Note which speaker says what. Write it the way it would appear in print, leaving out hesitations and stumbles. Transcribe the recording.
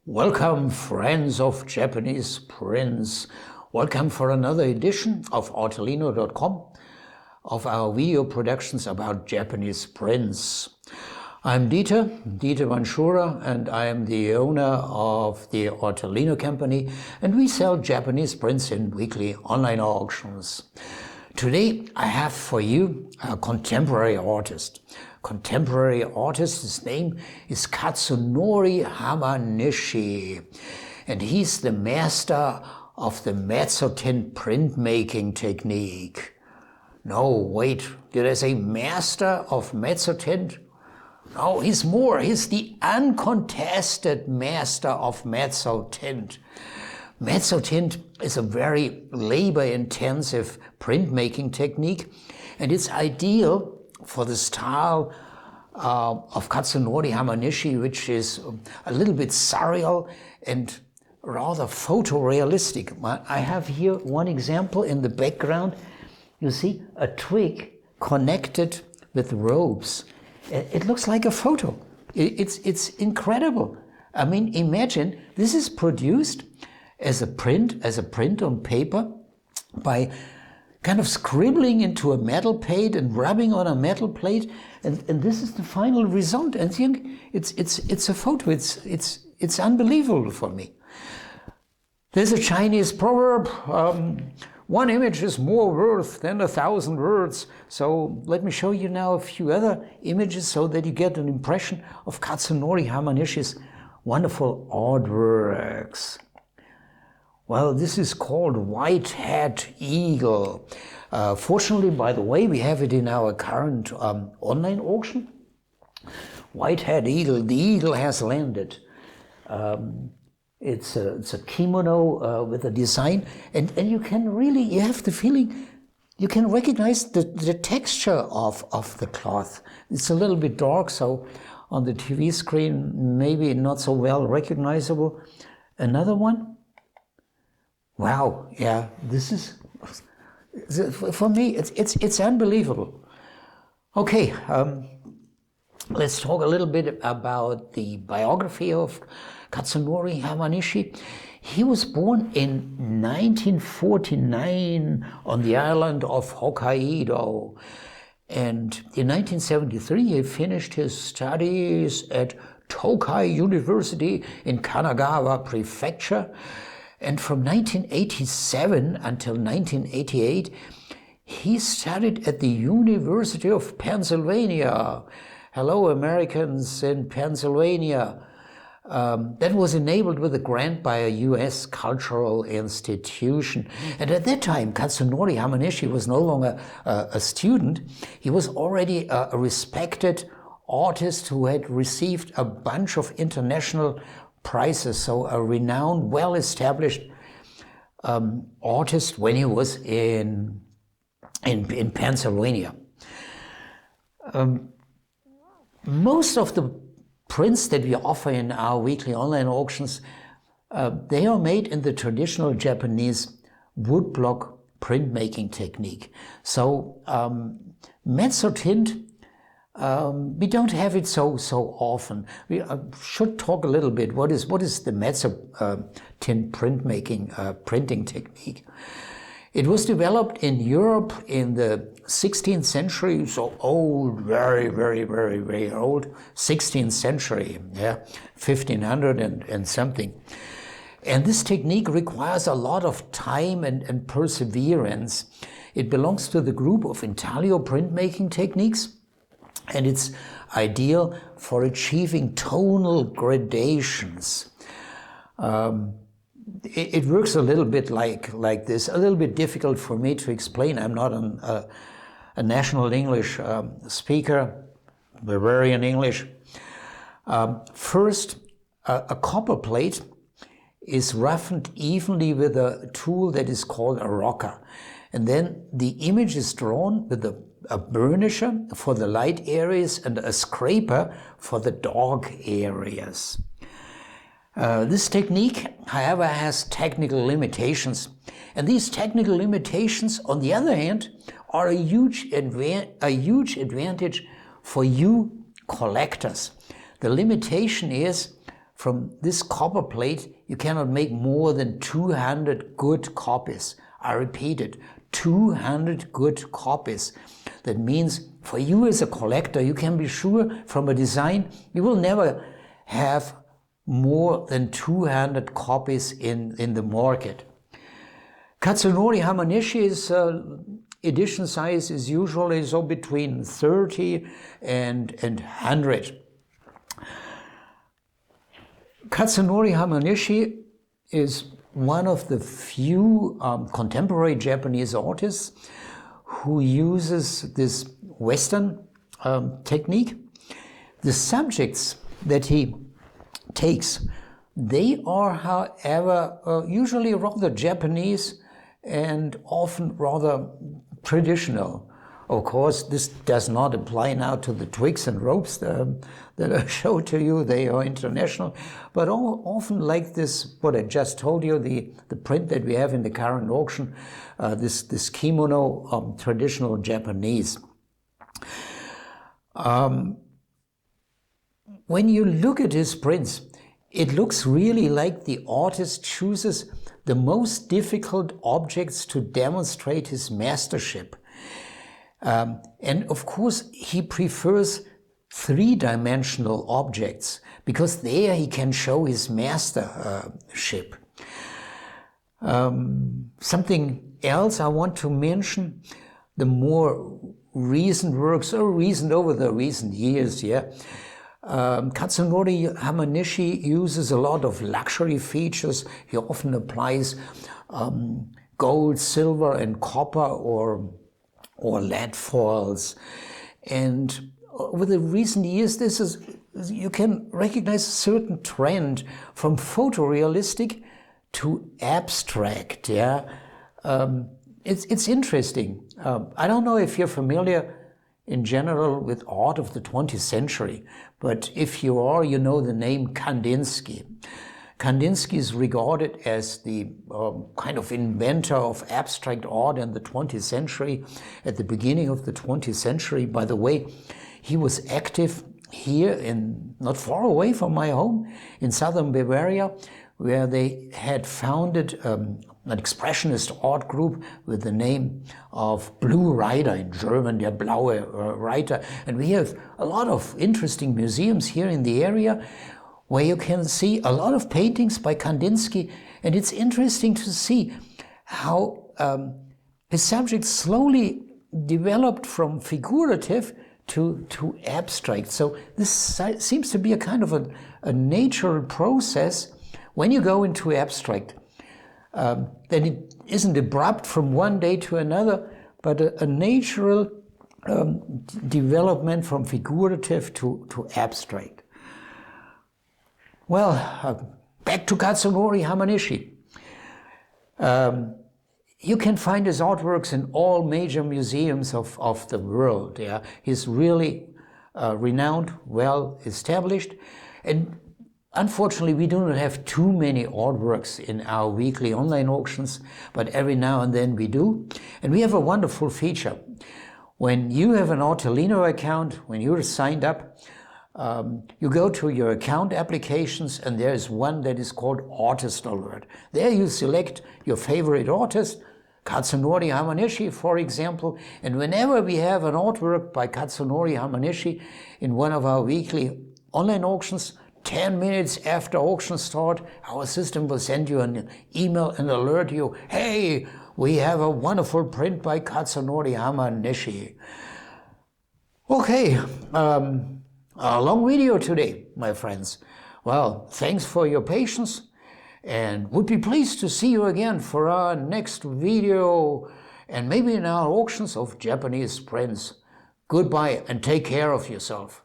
Speaker 1: Welcome, friends of Japanese prints. Welcome for another edition of artelino.com, of our video productions about Japanese prints. I'm Dieter Manschura, and I am the owner of the Artelino company, and we sell Japanese prints in weekly online auctions. Today I have for you a contemporary artist. His name is Katsunori Hamanishi, and he's the master of the mezzotint printmaking technique. No, wait, did I say master of mezzotint? No, he's more. He's the uncontested master of mezzotint. Mezzotint is a very labor-intensive printmaking technique, and it's ideal for the style of Katsunori Hamanishi, which is a little bit surreal and rather photorealistic. I have here one example in the background. You see a twig connected with ropes. It looks like a photo. It's incredible. I mean, imagine this is produced as a print on paper by kind of scribbling into a metal plate and rubbing on a metal plate, and this is the final result. And think it's a photo. It's unbelievable for me. There's a Chinese proverb: one image is more worth than 1,000 words. So let me show you now a few other images so that you get an impression of Katsunori Hamanishi's wonderful artworks. Well, this is called Whitehead Eagle. Fortunately, by the way, we have it in our current online auction. Whitehead Eagle, the eagle has landed. It's a kimono with a design, and you can really, you have the feeling, you can recognize the texture of the cloth. It's a little bit dark, so on the TV screen, maybe not so well recognizable. Another one. Wow, yeah, this is, for me, it's unbelievable. Okay, let's talk a little bit about the biography of Katsunori Hamanishi. He was born in 1949 on the island of Hokkaido, and in 1973 he finished his studies at Tokai University in Kanagawa Prefecture. And from 1987 until 1988, he studied at the University of Pennsylvania. Hello, Americans in Pennsylvania. That was enabled with a grant by a U.S. cultural institution. And at that time, Katsunori Hamanishi was no longer a student. He was already a respected artist who had received a bunch of international prizes, so a renowned, well-established artist when he was in Pennsylvania. Most of the prints that we offer in our weekly online auctions, they are made in the traditional Japanese woodblock printmaking technique. So mezzotint, we don't have it so often. We should talk a little bit. What is the mezzotint printmaking printing technique? It was developed in Europe in the 16th century, so old, very old, 16th century, yeah, 1500 and something. And this technique requires a lot of time and perseverance. It belongs to the group of intaglio printmaking techniques, and it's ideal for achieving tonal gradations. It works a little bit like this, a little bit difficult for me to explain. I'm not a national English speaker, Bavarian English. First, a copper plate is roughened evenly with a tool that is called a rocker. And then the image is drawn with a burnisher for the light areas and a scraper for the dark areas. This technique, however, has technical limitations. And these technical limitations, on the other hand, are a huge advantage for you collectors. The limitation is, from this copper plate, you cannot make more than 200 good copies. I repeat it, 200 good copies. That means for you as a collector, you can be sure from a design, you will never have more than 200 copies in the market. Katsunori Hamanishi's edition size is usually so between 30 and 100. Katsunori Hamanishi is one of the few contemporary Japanese artists who uses this Western technique. The subjects that he takes, they are, however, usually rather Japanese and often rather traditional. Of course, this does not apply now to the twigs and ropes that I showed to you. They are international, but often like this, what I just told you, the print that we have in the current auction, this kimono, traditional Japanese. When you look at his prints, it looks really like the artist chooses the most difficult objects to demonstrate his mastership. And of course, he prefers three-dimensional objects because there he can show his mastership. Something else I want to mention, the more recent works, or recent over the recent years, Katsunori Hamanishi uses a lot of luxury features. He often applies gold, silver, and copper, or lead foils. And over the recent years, you can recognize a certain trend from photorealistic to abstract. It's interesting. I don't know if you're familiar in general with art of the 20th century, but if you are, you know the name Kandinsky. Kandinsky is regarded as the kind of inventor of abstract art in the 20th century, at the beginning of the 20th century. By the way, he was active here not far away from my home, in southern Bavaria, where they had founded an expressionist art group with the name of Blue Reiter in German, der Blaue Reiter. And we have a lot of interesting museums here in the area where you can see a lot of paintings by Kandinsky, and it's interesting to see how his subject slowly developed from figurative to abstract. So this seems to be a kind of a natural process. When you go into abstract, then it isn't abrupt from one day to another, but a natural development from figurative to abstract. Well, back to Katsunori Hamanishi. You can find his artworks in all major museums of the world. He's really renowned, well established, and unfortunately, we do not have too many artworks in our weekly online auctions, but every now and then we do. And we have a wonderful feature. When you have an Artelino account, when you're signed up, you go to your account applications, and there is one that is called Artist Alert. There you select your favorite artist, Katsunori Hamanishi, for example, and whenever we have an artwork by Katsunori Hamanishi in one of our weekly online auctions, 10 minutes after auction start, our system will send you an email and alert you, hey, we have a wonderful print by Katsunori Hamanishi. Okay, a long video today, my friends. Well, thanks for your patience, and would be pleased to see you again for our next video, and maybe in our auctions of Japanese prints. Goodbye and take care of yourself.